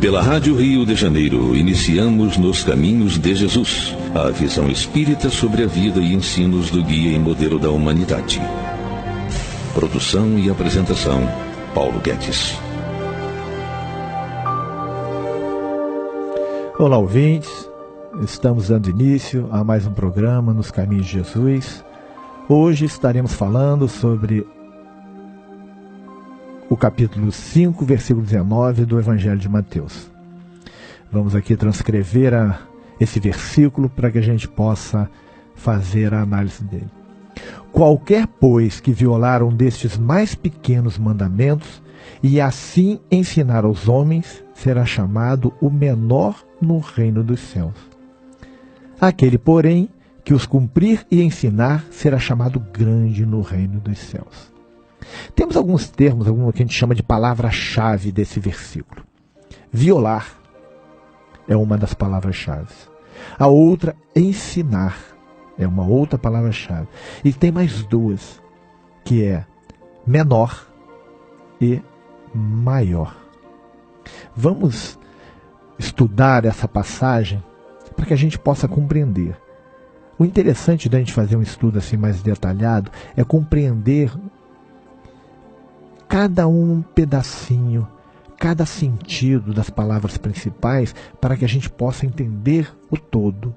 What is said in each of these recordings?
Pela Rádio Rio de Janeiro, iniciamos Nos Caminhos de Jesus, a visão espírita sobre a vida e ensinos do guia e modelo da humanidade. Produção e apresentação, Paulo Guedes. Olá, ouvintes. Estamos dando início a mais um programa Nos Caminhos de Jesus. Hoje estaremos falando sobre o capítulo 5, versículo 19 do Evangelho de Mateus. Vamos aqui transcrever esse versículo para que a gente possa fazer a análise dele. Qualquer, pois, que violar um destes mais pequenos mandamentos e assim ensinar aos homens, será chamado o menor no reino dos céus. Aquele, porém, que os cumprir e ensinar, será chamado grande no reino dos céus. Temos alguns termos, alguns que a gente chama de palavra-chave desse versículo. Violar é uma das palavras-chave. A outra, ensinar, é uma outra palavra-chave. E tem mais duas, que é menor e maior. Vamos estudar essa passagem para que a gente possa compreender. O interessante da gente fazer um estudo assim mais detalhado é compreender cada um pedacinho, cada sentido das palavras principais, para que a gente possa entender o todo.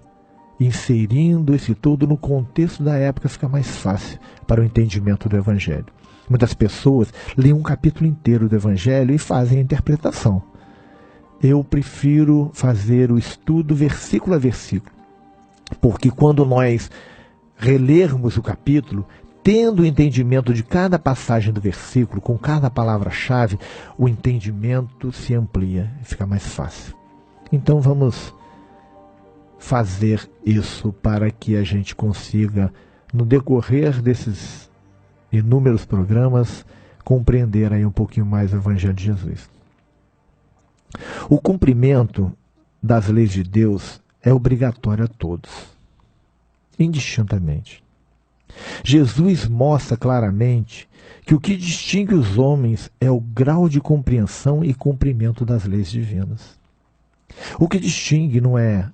Inserindo esse todo no contexto da época fica mais fácil para o entendimento do Evangelho. Muitas pessoas leem um capítulo inteiro do Evangelho e fazem a interpretação. Eu prefiro fazer o estudo versículo a versículo, porque quando nós relermos o capítulo, tendo o entendimento de cada passagem do versículo, com cada palavra-chave, o entendimento se amplia e fica mais fácil. Então vamos fazer isso para que a gente consiga, no decorrer desses inúmeros programas, compreender aí um pouquinho mais o Evangelho de Jesus. O cumprimento das leis de Deus é obrigatório a todos, indistintamente. Jesus mostra claramente que o que distingue os homens é o grau de compreensão e cumprimento das leis divinas. O que distingue não é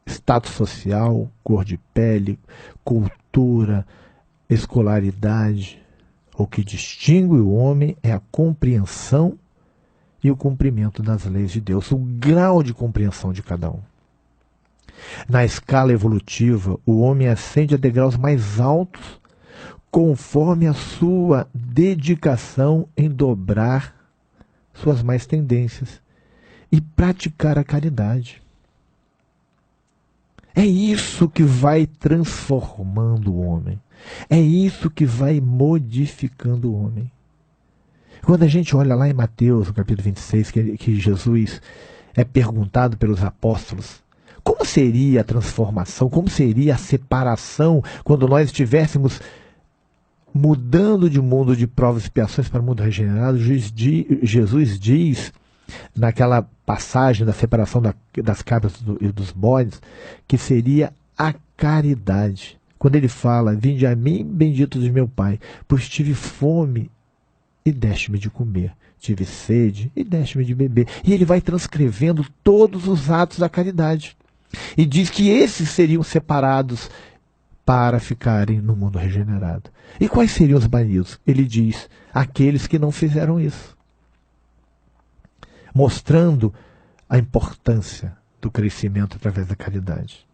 status social, cor de pele, cultura, escolaridade. O que distingue o homem é a compreensão e o cumprimento das leis de Deus, o grau de compreensão de cada um. Na escala evolutiva, o homem ascende a degraus mais altos conforme a sua dedicação em dobrar suas más tendências e praticar a caridade. É isso que vai transformando o homem. É isso que vai modificando o homem. Quando a gente olha lá em Mateus, no capítulo 26, que Jesus é perguntado pelos apóstolos, como seria a transformação, como seria a separação quando nós estivéssemos mudando de mundo de provas e expiações para mundo regenerado? Jesus diz, naquela passagem da separação das cabras e dos bodes, que seria a caridade. Quando ele fala, vinde a mim, benditos de meu Pai, pois tive fome e deste-me de comer, tive sede e deste-me de beber. E ele vai transcrevendo todos os atos da caridade. E diz que esses seriam separados para ficarem no mundo regenerado. E quais seriam os banidos? Ele diz, aqueles que não fizeram isso. Mostrando a importância do crescimento através da caridade.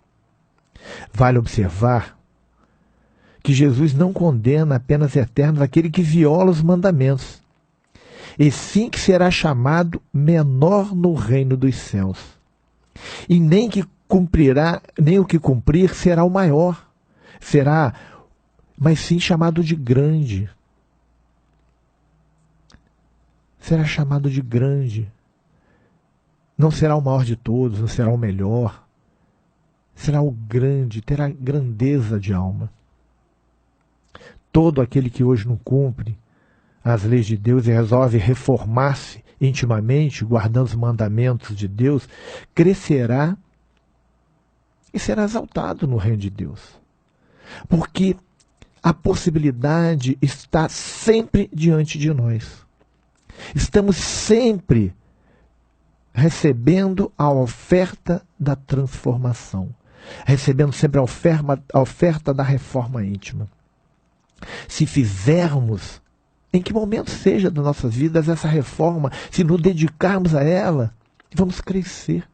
Vale observar que Jesus não condena a penas eternas aquele que viola os mandamentos, e sim que será chamado menor no reino dos céus. E nem o que cumprir será o maior, mas sim chamado de grande. Será chamado de grande. Não será o maior de todos, não será o melhor. Será o grande, terá grandeza de alma. Todo aquele que hoje não cumpre as leis de Deus e resolve reformar-se intimamente, guardando os mandamentos de Deus, crescerá e será exaltado no reino de Deus. Porque a possibilidade está sempre diante de nós. Estamos sempre recebendo a oferta da transformação, recebendo sempre a oferta da reforma íntima. Se fizermos, em que momento seja das nossas vidas, essa reforma, se nos dedicarmos a ela, vamos crescer.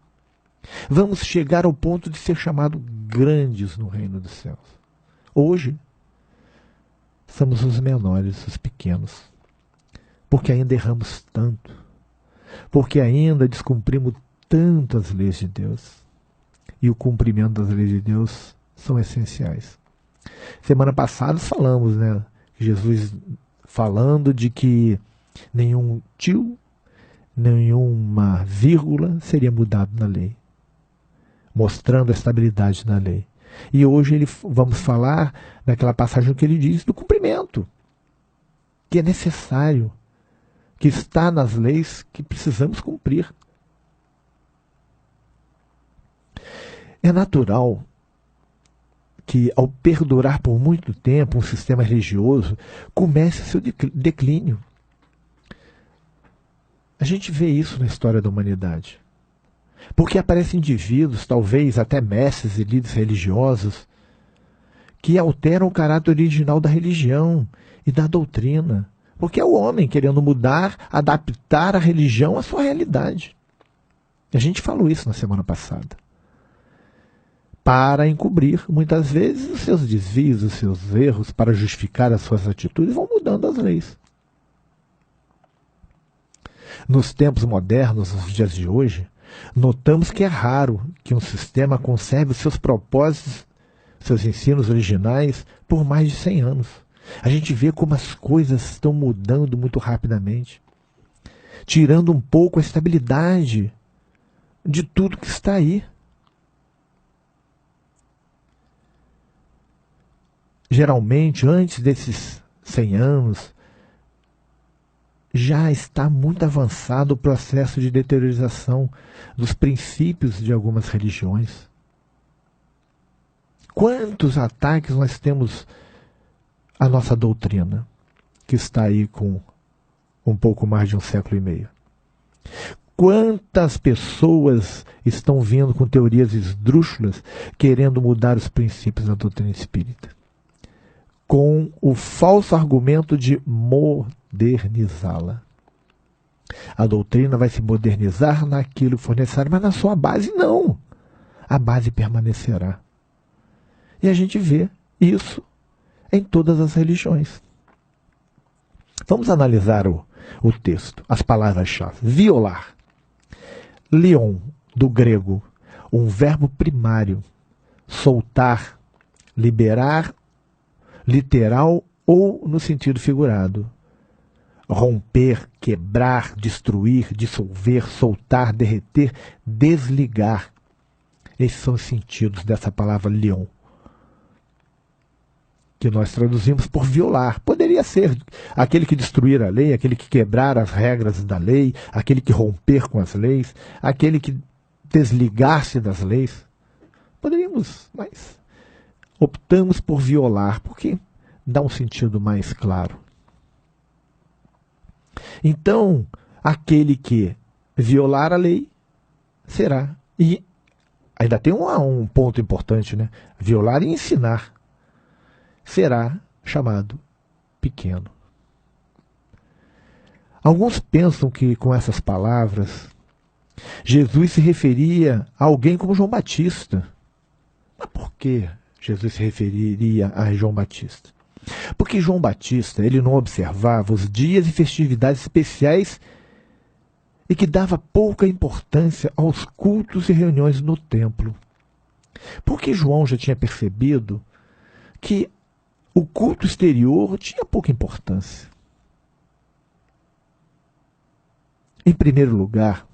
Vamos chegar ao ponto de ser chamados grandes no reino dos céus. Hoje, somos os menores, os pequenos, porque ainda erramos tanto, porque ainda descumprimos tanto as leis de Deus. E o cumprimento das leis de Deus são essenciais. Semana passada falamos, né? Jesus falando de que nenhum tio, nenhuma vírgula seria mudado na lei, mostrando a estabilidade da lei. E hoje vamos falar daquela passagem que ele diz do cumprimento, que é necessário, que está nas leis que precisamos cumprir. É natural que, ao perdurar por muito tempo um sistema religioso, comece seu declínio. A gente vê isso na história da humanidade. Porque aparecem indivíduos, talvez até mestres e líderes religiosos, que alteram o caráter original da religião e da doutrina. Porque é o homem querendo mudar, adaptar a religião à sua realidade. A gente falou isso na semana passada. Para encobrir, muitas vezes, os seus desvios, os seus erros, para justificar as suas atitudes, vão mudando as leis. Nos tempos modernos, nos dias de hoje, notamos que é raro que um sistema conserve os seus propósitos, seus ensinos originais, por mais de 100 anos. A gente vê como as coisas estão mudando muito rapidamente, tirando um pouco a estabilidade de tudo que está aí. Geralmente, antes desses 100 anos, já está muito avançado o processo de deteriorização dos princípios de algumas religiões. Quantos ataques nós temos à nossa doutrina, que está aí com um pouco mais de 1,5 séculos. Quantas pessoas estão vindo com teorias esdrúxulas, querendo mudar os princípios da doutrina espírita, com o falso argumento de modernizá-la. A doutrina vai se modernizar naquilo que for necessário, mas na sua base não. A base permanecerá. E a gente vê isso em todas as religiões. Vamos analisar o texto, as palavras-chave. Violar. Leon, do grego, um verbo primário. Soltar, liberar, literal ou no sentido figurado. Romper, quebrar, destruir, dissolver, soltar, derreter, desligar. Esses são os sentidos dessa palavra leon, que nós traduzimos por violar. Poderia ser aquele que destruir a lei, aquele que quebrar as regras da lei, aquele que romper com as leis, aquele que desligar-se das leis. Poderíamos, mas optamos por violar, porque dá um sentido mais claro. Então, aquele que violar a lei será. E ainda tem um ponto importante, né? Violar e ensinar. Será chamado pequeno. Alguns pensam que com essas palavras Jesus se referia a alguém como João Batista. Mas por que Jesus se referiria a João Batista? Porque João Batista, ele não observava os dias e festividades especiais e que dava pouca importância aos cultos e reuniões no templo. Porque João já tinha percebido que o culto exterior tinha pouca importância. Em primeiro lugar,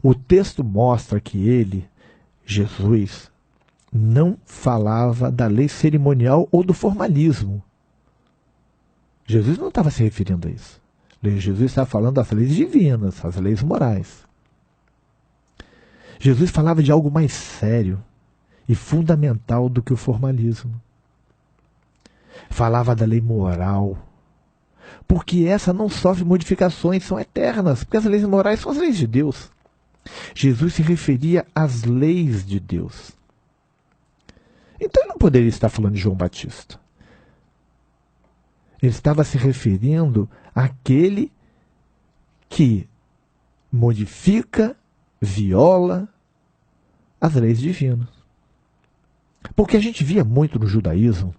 o texto mostra que ele, Jesus, não falava da lei cerimonial ou do formalismo. Jesus não estava se referindo a isso. Jesus estava falando das leis divinas, as leis morais. Jesus falava de algo mais sério e fundamental do que o formalismo. Falava da lei moral, porque essa não sofre modificações, são eternas, porque as leis morais são as leis de Deus. Jesus se referia às leis de Deus. Então ele não poderia estar falando de João Batista. Ele estava se referindo àquele que modifica, viola as leis divinas. Porque a gente via muito no judaísmo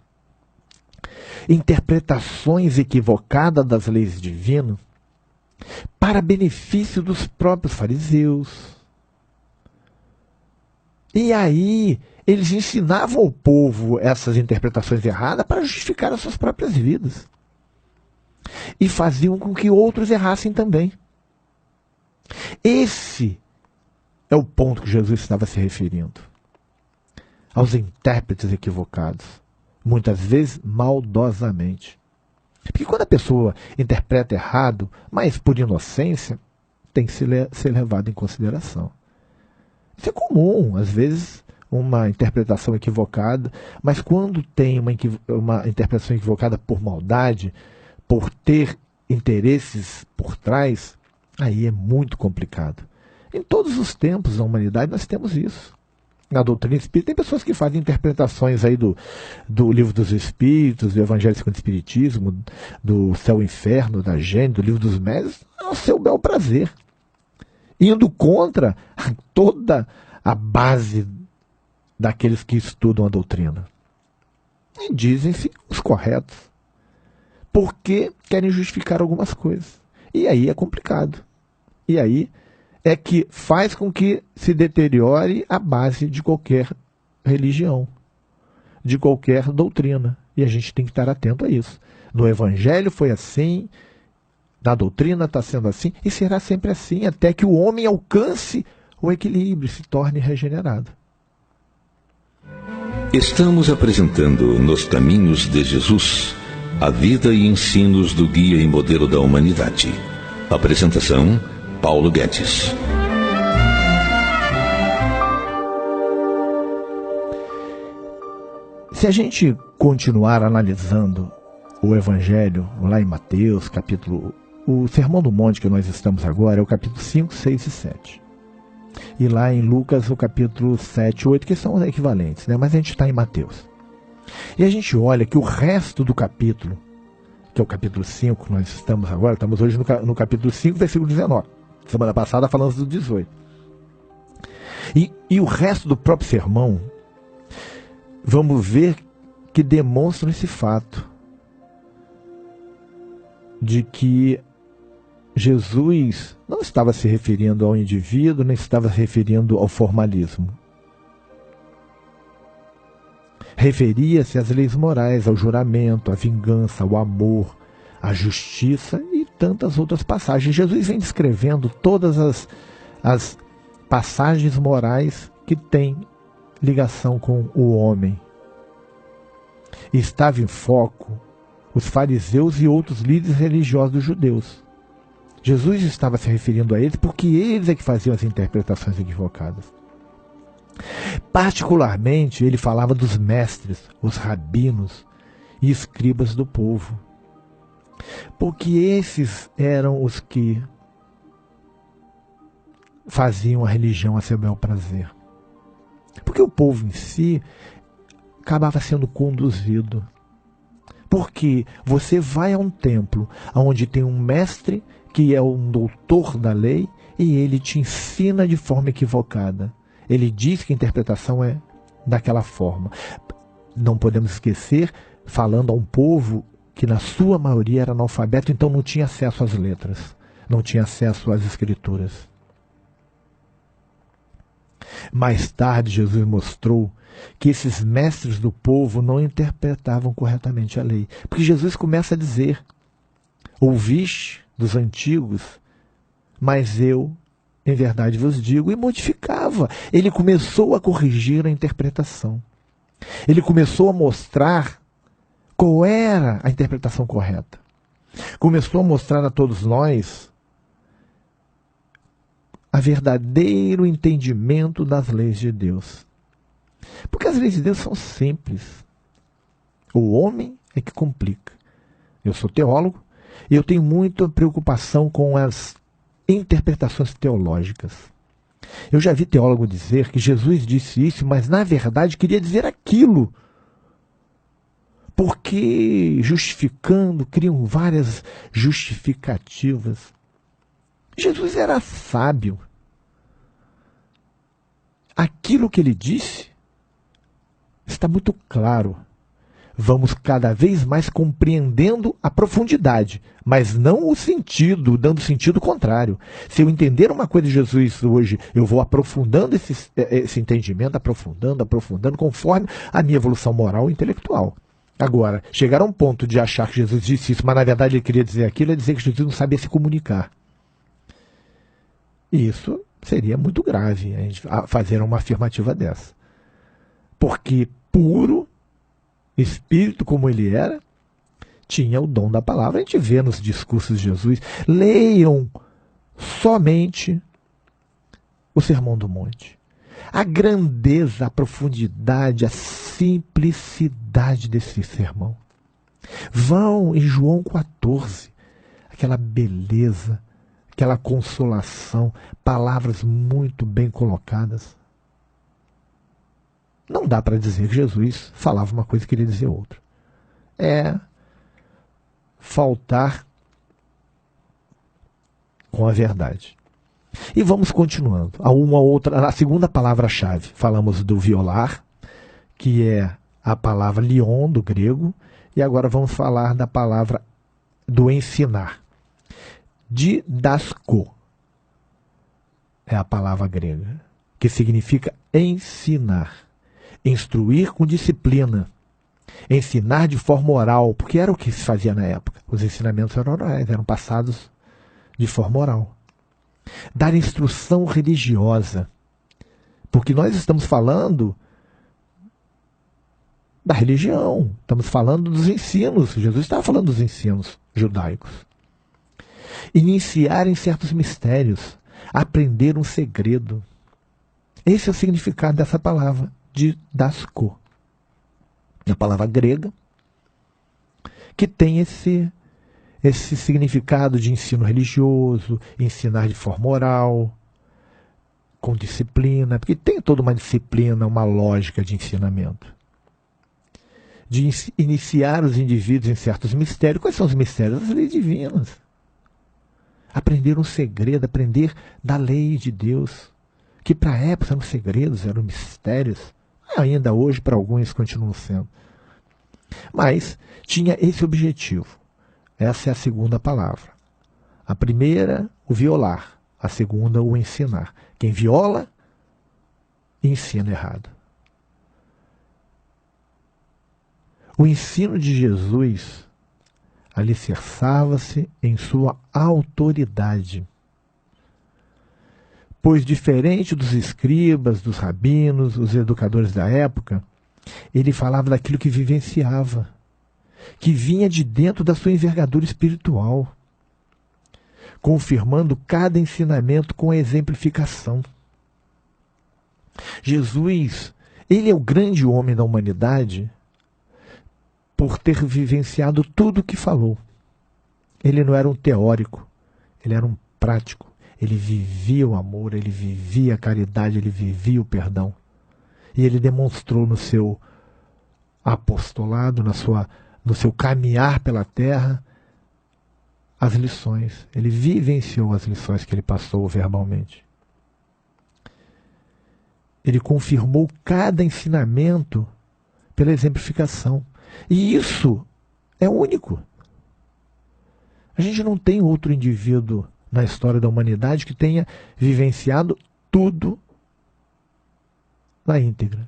interpretações equivocadas das leis divinas para benefício dos próprios fariseus. E aí eles ensinavam ao povo essas interpretações erradas para justificar as suas próprias vidas. E faziam com que outros errassem também. Esse é o ponto que Jesus estava se referindo. Aos intérpretes equivocados. Muitas vezes maldosamente. Porque quando a pessoa interpreta errado, mas por inocência, tem que ser levado em consideração. Isso é comum, às vezes, uma interpretação equivocada, mas quando tem uma interpretação equivocada por maldade, por ter interesses por trás, aí é muito complicado. Em todos os tempos da humanidade nós temos isso. Na doutrina espírita tem pessoas que fazem interpretações aí do livro dos Espíritos, do Evangelho segundo o Espiritismo, do Céu e Inferno, da Gênesis, do livro dos Médiuns, ao seu bel prazer. Indo contra toda a base daqueles que estudam a doutrina. E dizem-se os corretos. Porque querem justificar algumas coisas. E aí é complicado. E aí é que faz com que se deteriore a base de qualquer religião, de qualquer doutrina. E a gente tem que estar atento a isso. No Evangelho foi assim, na doutrina está sendo assim, e será sempre assim, até que o homem alcance o equilíbrio, se torne regenerado. Estamos apresentando Nos Caminhos de Jesus, a vida e ensinos do guia e modelo da humanidade. Apresentação, Paulo Guedes. Se a gente continuar analisando o Evangelho, lá em Mateus, o Sermão do Monte que nós estamos agora é o capítulo 5, 6 e 7. E lá em Lucas, o capítulo 7 e 8, que são equivalentes, né? Mas a gente está em Mateus. E a gente olha que o resto do capítulo, que é o capítulo 5, que nós estamos agora, estamos hoje no capítulo 5, versículo 19. Semana passada falamos do 18. E o resto do próprio sermão, vamos ver que demonstram esse fato de que Jesus não estava se referindo ao indivíduo, nem estava se referindo ao formalismo. Referia-se às leis morais, ao juramento, à vingança, ao amor, à justiça e tantas outras passagens. Jesus vem descrevendo todas as passagens morais que têm ligação com o homem. E estava em foco os fariseus e outros líderes religiosos dos judeus. Jesus estava se referindo a eles porque eles é que faziam as interpretações equivocadas. Particularmente, ele falava dos mestres, os rabinos e escribas do povo. Porque esses eram os que faziam a religião a seu bel prazer. Porque o povo em si acabava sendo conduzido. Porque você vai a um templo onde tem um mestre que é um doutor da lei e ele te ensina de forma equivocada. Ele diz que a interpretação é daquela forma. Não podemos esquecer, falando a um povo que na sua maioria era analfabeto, então não tinha acesso às letras, não tinha acesso às escrituras. Mais tarde, Jesus mostrou que esses mestres do povo não interpretavam corretamente a lei. Porque Jesus começa a dizer: ouviste dos antigos, mas eu, em verdade vos digo, e modificava. Ele começou a corrigir a interpretação. Ele começou a mostrar qual era a interpretação correta. Começou a mostrar a todos nós a verdadeiro entendimento das leis de Deus. Porque as leis de Deus são simples. O homem é que complica. Eu sou teólogo e eu tenho muita preocupação com as interpretações teológicas. Eu já vi teólogo dizer que Jesus disse isso, mas na verdade queria dizer aquilo. Porque justificando, criam várias justificativas. Jesus era sábio. Aquilo que ele disse está muito claro. Vamos cada vez mais compreendendo a profundidade, mas não o sentido, dando sentido contrário. Se eu entender uma coisa de Jesus hoje, eu vou aprofundando esse entendimento, aprofundando, conforme a minha evolução moral e intelectual. Agora, chegar a um ponto de achar que Jesus disse isso, mas na verdade ele queria dizer aquilo, é dizer que Jesus não sabia se comunicar. E isso seria muito grave, a gente fazer uma afirmativa dessa. Porque puro, espírito como ele era, tinha o dom da palavra. A gente vê nos discursos de Jesus. Leiam somente o Sermão do Monte. A grandeza, a profundidade, a simplicidade desse sermão. Vão em João 14, aquela beleza, aquela consolação, palavras muito bem colocadas. Não dá para dizer que Jesus falava uma coisa e queria dizer outra. É faltar com a verdade. E vamos continuando. A segunda palavra-chave. Falamos do violar, que é a palavra lion, do grego, e agora vamos falar da palavra do ensinar. Didasko é a palavra grega, que significa ensinar. Instruir com disciplina. Ensinar de forma oral, porque era o que se fazia na época. Os ensinamentos eram orais, eram passados de forma oral. Dar instrução religiosa, porque nós estamos falando da religião, estamos falando dos ensinos. Jesus estava falando dos ensinos judaicos. Iniciar em certos mistérios, aprender um segredo. Esse é o significado dessa palavra, didasko. É a palavra grega que tem esse significado de ensino religioso, ensinar de forma oral, com disciplina, porque tem toda uma disciplina, uma lógica de ensinamento. De iniciar os indivíduos em certos mistérios. Quais são os mistérios? As leis divinas. Aprender um segredo, aprender da lei de Deus, que para a época eram segredos, eram mistérios. Ainda hoje para alguns continuam sendo. Mas tinha esse objetivo. Essa é a segunda palavra. A primeira, o violar. A segunda, o ensinar. Quem viola, ensina errado. O ensino de Jesus alicerçava-se em sua autoridade. Pois, diferente dos escribas, dos rabinos, os educadores da época, ele falava daquilo que vivenciava, que vinha de dentro da sua envergadura espiritual, confirmando cada ensinamento com a exemplificação. Jesus, ele é o grande homem da humanidade por ter vivenciado tudo o que falou. Ele não era um teórico, ele era um prático. Ele vivia o amor, ele vivia a caridade, ele vivia o perdão. E ele demonstrou no seu apostolado, no seu caminhar pela terra, as lições. Ele vivenciou as lições que ele passou verbalmente. Ele confirmou cada ensinamento pela exemplificação. E isso é único. A gente não tem outro indivíduo na história da humanidade que tenha vivenciado tudo na íntegra.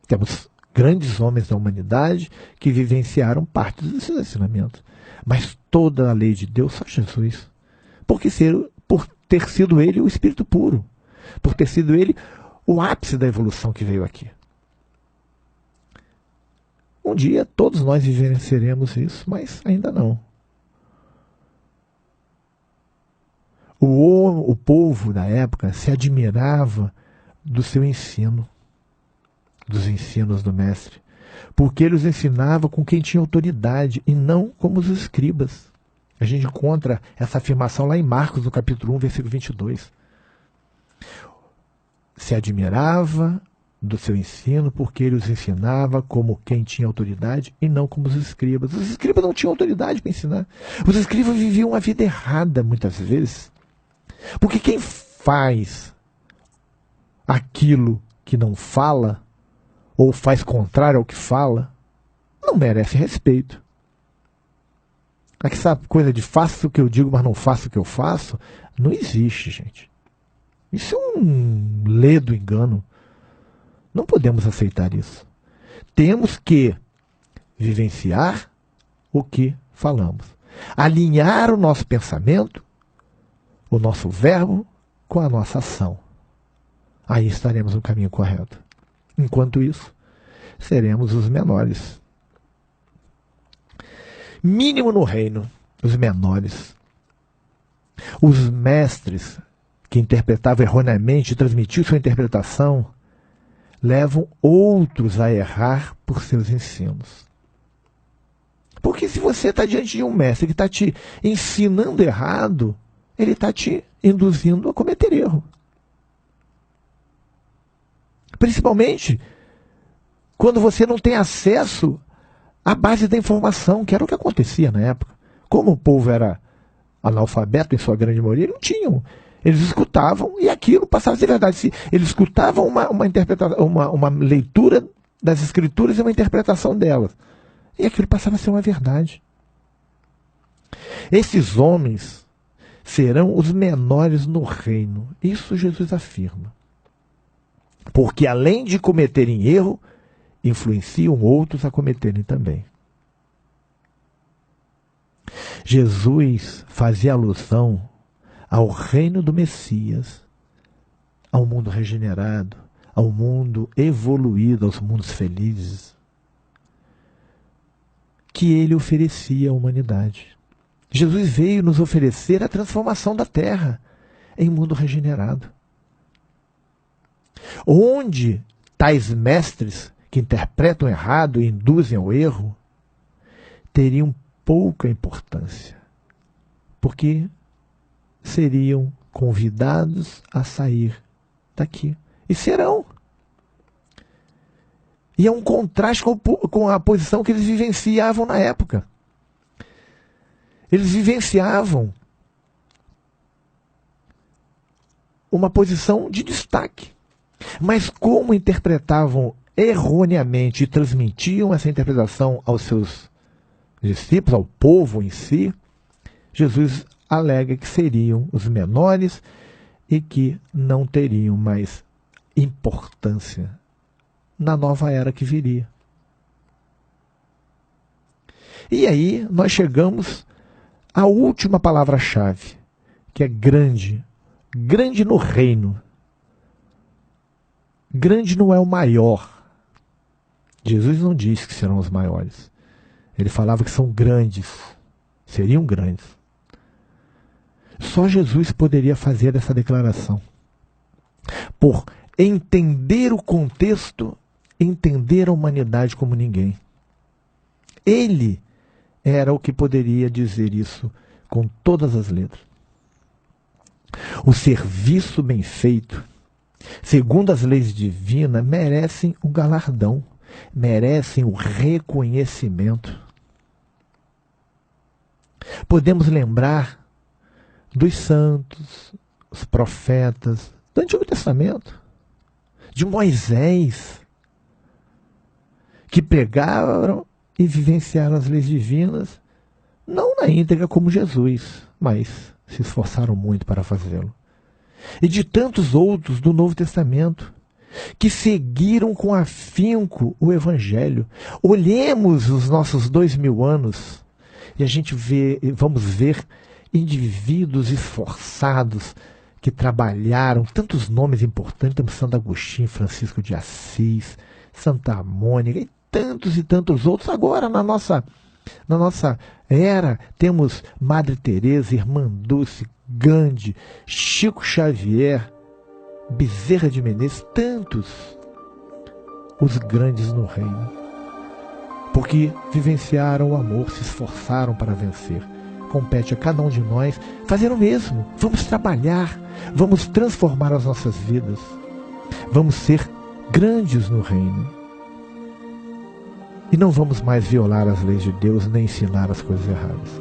Temos grandes homens da humanidade que vivenciaram parte desses ensinamentos. Mas toda a lei de Deus, só Jesus. Por ter sido ele o Espírito puro. Por ter sido ele o ápice da evolução que veio aqui. Um dia todos nós vivenciaremos isso, mas ainda não. O povo da época se admirava do seu ensino, dos ensinos do mestre, porque ele os ensinava com quem tinha autoridade e não como os escribas. A gente encontra essa afirmação lá em Marcos, no capítulo 1, versículo 22. se admirava do seu ensino, porque ele os ensinava como quem tinha autoridade e não como os escribas. Os escribas não tinham autoridade para ensinar. Os escribas viviam a vida errada muitas vezes. Porque quem faz aquilo que não fala, ou faz contrário ao que fala, não merece respeito. Essa coisa de faço o que eu digo, mas não faço o que eu faço, não existe, gente. Isso é um ledo engano. Não podemos aceitar isso. Temos que vivenciar o que falamos. Alinhar o nosso pensamento, o nosso verbo, com a nossa ação. Aí estaremos no caminho correto. Enquanto isso, seremos os menores. Mínimo no reino, os menores. Os mestres que interpretavam erroneamente e transmitiam sua interpretação levam outros a errar por seus ensinos. Porque se você está diante de um mestre que está te ensinando errado, ele está te induzindo a cometer erro. Principalmente quando você não tem acesso à base da informação, que era o que acontecia na época. Como o povo era analfabeto em sua grande maioria, eles não tinham. Eles escutavam e aquilo passava a ser verdade. Eles escutavam uma leitura das escrituras e uma interpretação delas. E aquilo passava a ser uma verdade. Esses homens serão os menores no reino. Isso Jesus afirma. Porque além de cometerem erro, influenciam outros a cometerem também. Jesus fazia alusão ao reino do Messias, ao mundo regenerado, ao mundo evoluído, aos mundos felizes, que ele oferecia à humanidade. Jesus veio nos oferecer a transformação da terra em mundo regenerado. Onde tais mestres que interpretam errado e induzem ao erro teriam pouca importância, porque seriam convidados a sair daqui. E serão. E é um contraste com a posição que eles vivenciavam na época. Eles vivenciavam uma posição de destaque. Mas como interpretavam erroneamente e transmitiam essa interpretação aos seus discípulos, ao povo em si, Jesus alega que seriam os menores e que não teriam mais importância na nova era que viria. E aí nós chegamos à última palavra-chave, que é grande. Grande no reino. Grande não é o maior. Jesus não disse que serão os maiores. Ele falava que são grandes. Seriam grandes. Só Jesus poderia fazer essa declaração. Por entender o contexto, entender a humanidade como ninguém. Ele era o que poderia dizer isso com todas as letras. O serviço bem feito, segundo as leis divinas, merecem o galardão, merecem o reconhecimento. Podemos lembrar dos santos, os profetas do Antigo Testamento, de Moisés, que pregaram e vivenciaram as leis divinas, não na íntegra como Jesus, mas se esforçaram muito para fazê-lo. E de tantos outros do Novo Testamento, que seguiram com afinco o Evangelho. Olhemos os nossos 2000 anos e vamos ver indivíduos esforçados que trabalharam, tantos nomes importantes, temos Santo Agostinho, Francisco de Assis, Santa Mônica e tantos outros. Agora, na nossa era, temos Madre Teresa, Irmã Dulce, Gandhi, Chico Xavier, Bezerra de Menezes, tantos os grandes no reino, porque vivenciaram o amor, se esforçaram para vencer. Compete a cada um de nós fazer o mesmo. Vamos trabalhar, vamos transformar as nossas vidas. Vamos ser grandes no reino. E não vamos mais violar as leis de Deus, nem ensinar as coisas erradas.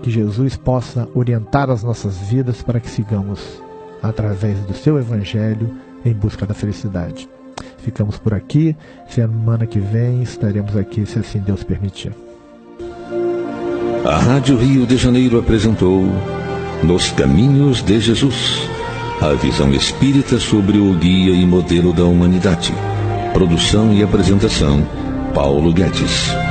Que Jesus possa orientar as nossas vidas para que sigamos, através do seu Evangelho, em busca da felicidade. Ficamos por aqui. Semana que vem estaremos aqui, se assim Deus permitir. A Rádio Rio de Janeiro apresentou Nos Caminhos de Jesus, a visão espírita sobre o guia e modelo da humanidade. Produção e apresentação, Paulo Guedes.